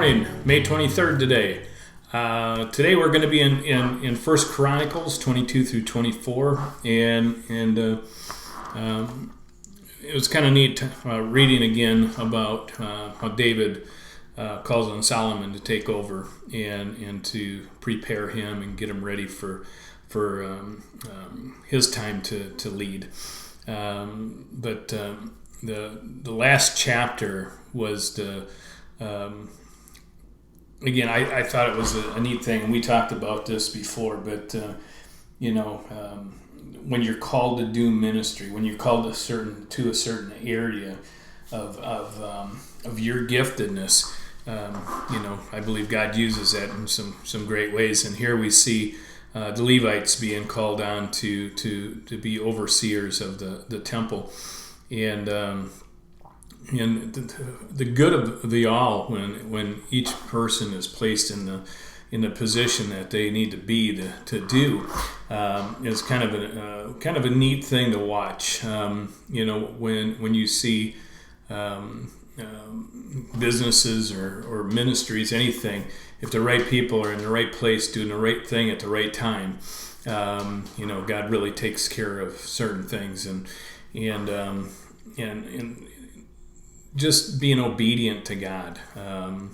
morning, May 23rd today. Today we're going to be in 1 Chronicles 22 through 24, and it was kind of neat reading again about how David calls on Solomon to take over and to prepare him and get him ready for his time to lead. But the last chapter was the again, I thought it was a neat thing, and we talked about this before, but when you're called to do ministry, when you're called to a certain area of your giftedness, I believe God uses that in some great ways. And here we see the Levites being called on to be overseers of the temple, and the good of the all, when each person is placed in the position that they need to be to do, is kind of a neat thing to watch. When you see businesses or ministries, anything, if the right people are in the right place doing the right thing at the right time, God really takes care of certain things, and just being obedient to God, and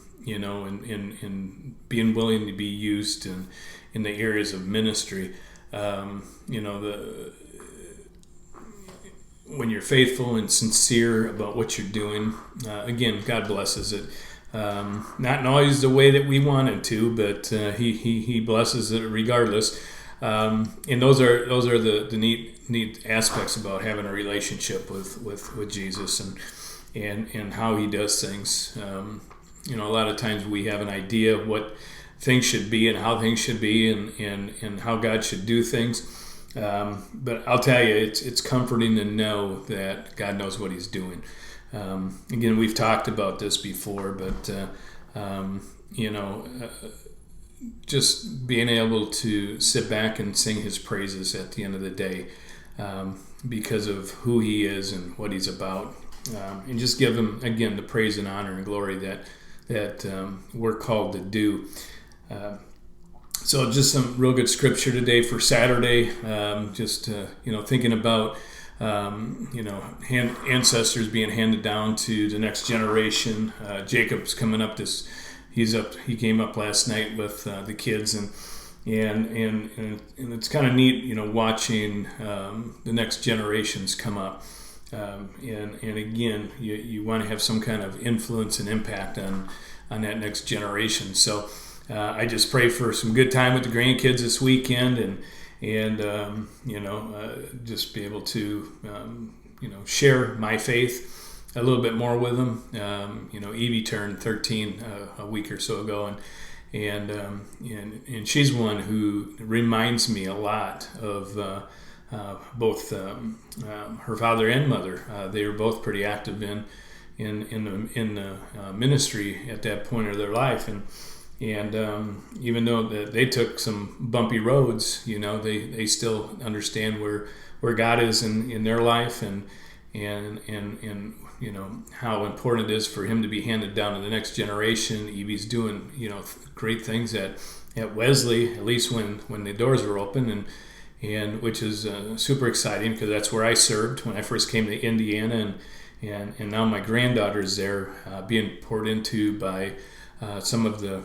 being willing to be used in the areas of ministry. When you're faithful and sincere about what you're doing, again, God blesses it. Not always the way that we want it to, but He blesses it regardless. And those are the neat aspects about having a relationship with Jesus and how He does things. A lot of times we have an idea of what things should be and how things should be and how God should do things. But I'll tell you, it's comforting to know that God knows what He's doing. Again, we've talked about this before, but just being able to sit back and sing His praises at the end of the day, because of who He is and what He's about, and just give Him again the praise and honor and glory that we're called to do. So just some real good scripture today for Saturday. Thinking about ancestors being handed down to the next generation. Jacob's coming up. He came up last night with the kids, and it's kind of neat, watching the next generations come up. And again, you want to have some kind of influence and impact on that next generation. So I just pray for some good time with the grandkids this weekend, and just be able to share my faith a little bit more with them. Evie turned 13 a week or so ago, and she's one who reminds me a lot of both her father and mother. They were both pretty active in the ministry at that point of their life, and even though they took some bumpy roads, they still understand where God is in their life, and how important it is for Him to be handed down to the next generation. Evie's doing great things at Wesley, at least when the doors were open, and which is super exciting, because that's where I served when I first came to Indiana, and now my granddaughter's there, being poured into by some of the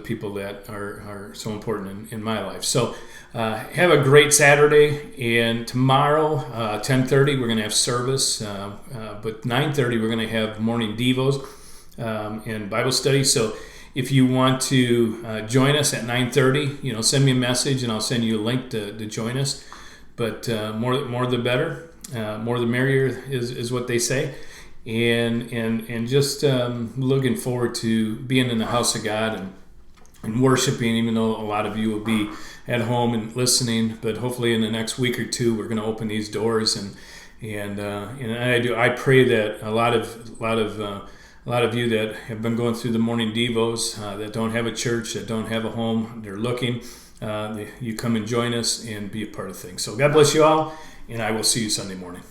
people that are so important in my life. So have a great Saturday, and tomorrow 10:30 we're going to have service, but 9:30 we're going to have morning devos and Bible study. So if you want to join us at 9:30, send me a message and I'll send you a link to join us. But more the better, more the merrier is what they say. And just looking forward to being in the house of God and worshiping, even though a lot of you will be at home and listening. But hopefully in the next week or two, we're going to open these doors, and I pray that a lot of you that have been going through the morning devos, that don't have a church, that don't have a home, they're looking, you come and join us and be a part of things. So God bless you all, and I will see you Sunday morning.